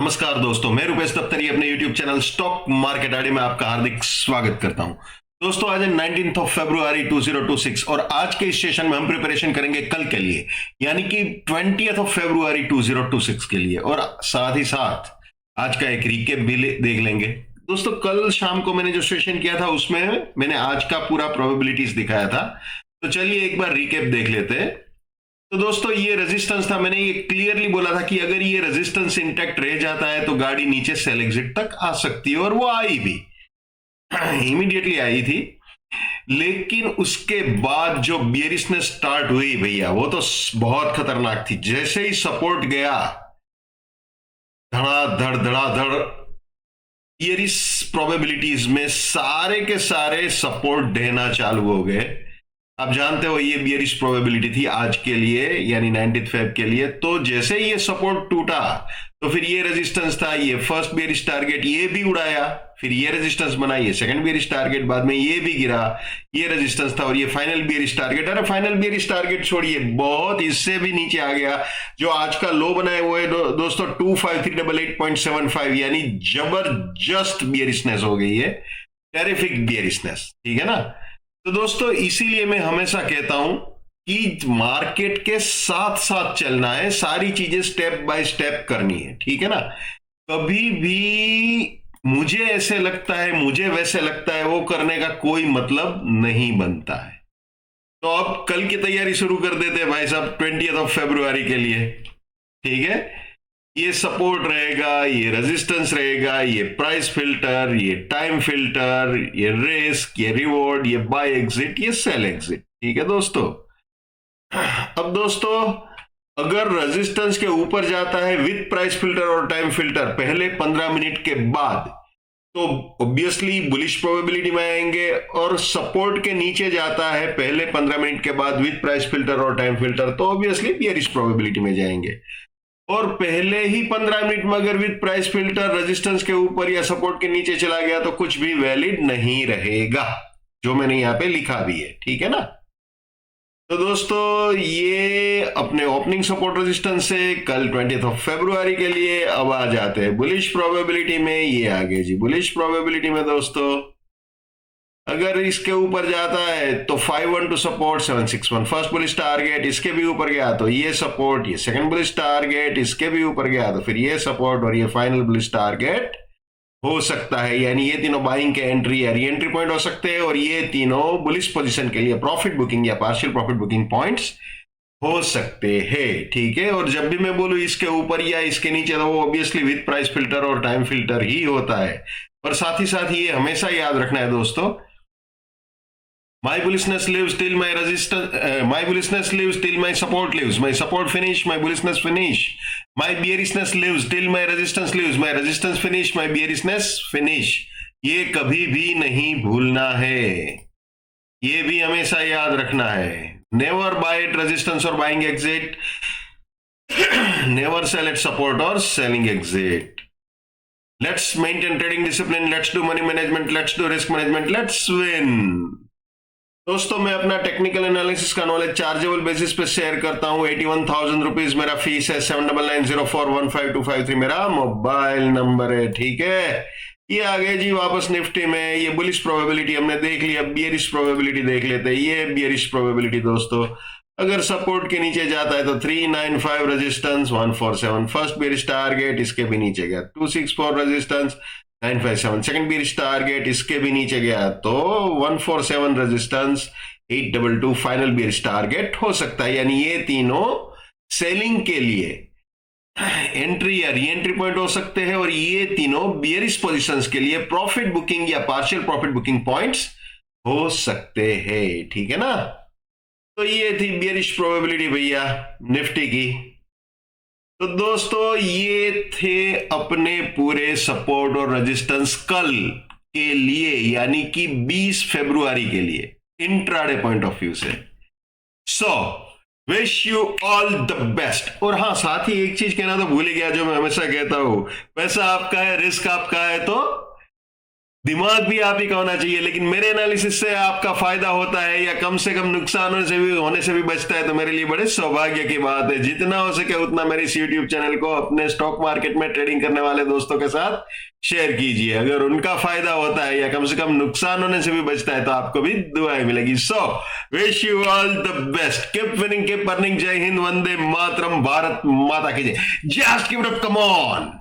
नमस्कार दोस्तों, मैं रुपेश दफ्तरी अपने YouTube channel stock market ID में आपका हार्दिक स्वागत करता हूं। दोस्तों, आज है 19 ऑफ फरवरी 2026 और आज के इस सेशन में हम प्रिपरेशन करेंगे कल के लिए, यानी कि 20 ऑफ फरवरी 2026 के लिए, और साथ ही साथ आज का एक रिकेप भी देख लेंगे। दोस्तों, कल शाम को मैंने जो सेशन किया था उसमें मैंने आज का पूरा प्रोबेबिलिटीज दिखाया था, तो चलिए एक बार रिकेप देख लेते हैं। तो दोस्तों, ये रेजिस्टेंस था, मैंने ये क्लियरली बोला था कि अगर ये रेजिस्टेंस इंटैक्ट रह जाता है तो गाड़ी नीचे सेल एग्जिट तक आ सकती है, और वो आई भी इमीडिएटली आई थी। लेकिन उसके बाद जो बियरिशनेस स्टार्ट हुई भैया, वो तो बहुत खतरनाक थी। जैसे ही सपोर्ट गया, धड़ाधड़ धड़ाधड़ बियरिश प्रोबेबिलिटीज में सारे के सारे सपोर्ट देना चालू हो गए। आप जानते हो ये बियरिश प्रोबेबिलिटी थी आज के लिए, यानी 19 फेब के लिए। तो जैसे ही ये सपोर्ट टूटा तो फिर ये रेजिस्टेंस था, ये फर्स्ट बियरिश टारगेट, ये भी उड़ाया, फिर ये रेजिस्टेंस बना, ये सेकंड बियरिश टारगेट, बाद में ये भी गिरा, ये रेजिस्टेंस था, और ये फाइनल बियरिश टारगेट। अरे फाइनल बियरिश टारगेट छोड़िए, बहुत इससे भी नीचे आ गया। जो आज का लो बना है वो है दोस्तों 25388.75, यानी जबरदस्त बियरिशनेस हो गई है, टेरिफिक बियरिशनेस, ठीक है ना। तो दोस्तों, इसीलिए मैं हमेशा कहता हूं कि मार्केट के साथ साथ चलना है, सारी चीजें स्टेप बाय स्टेप करनी है, ठीक है ना। कभी भी मुझे ऐसे लगता है, मुझे वैसे लगता है, वो करने का कोई मतलब नहीं बनता है। तो अब कल की तैयारी शुरू कर देते हैं भाई साहब, 20 ऑफ फरवरी के लिए, ठीक है। ये सपोर्ट रहेगा, ये रेजिस्टेंस रहेगा, ये प्राइस फिल्टर, ये टाइम फिल्टर, ये रिस्क, ये रिवॉर्ड, ये बाय एग्जिट, ये सेल एग्जिट, ठीक है दोस्तों। अब दोस्तों, अगर रेजिस्टेंस के ऊपर जाता है विद प्राइस फिल्टर और टाइम फिल्टर पहले 15 मिनट के बाद, तो ऑब्वियसली बुलिश प्रोबेबिलिटी में आएंगे, और सपोर्ट के नीचे जाता है पहले 15 मिनट के बाद विद प्राइस फिल्टर और टाइम फिल्टर, तो ऑब्वियसली बियरिश प्रोबेबिलिटी में जाएंगे। और पहले ही 15 मिनट में अगर विद प्राइस फिल्टर रेजिस्टेंस के ऊपर या सपोर्ट के नीचे चला गया तो कुछ भी वैलिड नहीं रहेगा, जो मैंने यहां पे लिखा भी है, ठीक है ना। तो दोस्तों, ये अपने ओपनिंग सपोर्ट रेजिस्टेंस से कल 20 ऑफ फरवरी के लिए। अब आ जाते हैं बुलिश प्रोबेबिलिटी में। ये आगे जी बुलिश प्रोबेबिलिटी में दोस्तों, अगर इसके ऊपर जाता है तो 512 सपोर्ट, 761 फर्स्ट बुलिश टारगेट, इसके भी ऊपर गया तो ये सपोर्ट, ये सेकंड बुलिश टारगेट, इसके भी ऊपर गया तो फिर ये सपोर्ट, और ये फाइनल बुलिश टारगेट हो सकता है। यानी ये तीनों बाइंग के एंट्री या री एंट्री पॉइंट हो सकते हैं, और ये तीनों बुलिश पोजीशन के लिए प्रॉफिट बुकिंग या पार्शियल प्रॉफिट बुकिंग पॉइंट्स हो सकते हैं, ठीक है। और जब भी मैं बोलूं इसके ऊपर या इसके नीचे, तो वो ऑब्वियसली विद प्राइस फिल्टर और टाइम फिल्टर ही होता है। और साथ ही साथ ये हमेशा याद रखना है दोस्तों, my bullishness lives till my resistance, my bullishness lives till my support lives, my support finish, my bullishness finish, my bearishness lives till my resistance lives, my resistance finish, my bearishness finish। ये कभी भी नहीं भूलना है, ये भी हमेशा याद रखना है। नेवर बाय एट रेजिस्टेंस और buying exit, never sell at support और selling exit. Let's maintain trading discipline, let's do money management, let's do risk management, let's win. दोस्तों, मैं अपना टेक्निकल एनालिसिस का नॉलेज चार्जेबल बेसिस पे share करता हूं। 81,000 rupees मेरा फीस है, 7990415253 मेरा मोबाइल नंबर है, ठीक है। ये आ गए जी वापस निफ्टी में। ये बुलिश प्रोबेबिलिटी हमने देख ली, अब बियरिश प्रोबेबिलिटी देख लेते हैं। ये बियरिश प्रोबेबिलिटी दोस्तों, अगर सपोर्ट के नीचे जाता है तो 395 रेजिस्टेंस, 147 फर्स्ट बियरिश टारगेट, इसके भी नीचे गया 264 रेजिस्टेंस, 957 सेकंड बियरिश टारगेट, इसके भी नीचे गया तो 147 रेजिस्टेंस, 822 फाइनल बियरिश टारगेट हो सकता है। यानी ये तीनों सेलिंग के लिए एंट्री या री एंट्री पॉइंट हो सकते हैं, और ये तीनों बियरिश पोजीशंस के लिए प्रॉफिट बुकिंग या पार्शियल प्रॉफिट बुकिंग पॉइंट्स हो सकते हैं, ठीक है ना। तो ये थी बियरिश प्रोबेबिलिटी भैया निफ्टी की। तो दोस्तों, ये थे अपने पूरे सपोर्ट और रेजिस्टेंस कल के लिए, यानी कि 20 फरवरी के लिए इंट्राडे पॉइंट ऑफ व्यू से। So wish you all the best. और हाँ, साथ ही एक चीज कहना तो भूल ही गया, जो मैं हमेशा कहता हूं, पैसा आपका है, रिस्क आपका है, तो दिमाग भी आप ही का होना चाहिए, लेकिन मेरे एनालिसिस से आपका फायदा होता है या कम से कम नुकसान होने से भी बचता है, तो मेरे लिए बड़े सौभाग्य की बात है। जितना हो सके उतना मेरे इस यूट्यूब चैनल को अपने स्टॉक मार्केट में ट्रेडिंग करने वाले दोस्तों के साथ शेयर कीजिए। अगर उनका फायदा होता है या कम से कम नुकसान होने से भी बचता है, तो आपको भी दुआएं मिलेगी। So wish you all the best, keep winning, keep earning. जय हिंद, वंदे मातरम, भारत माता की जय, just keep it up, come on.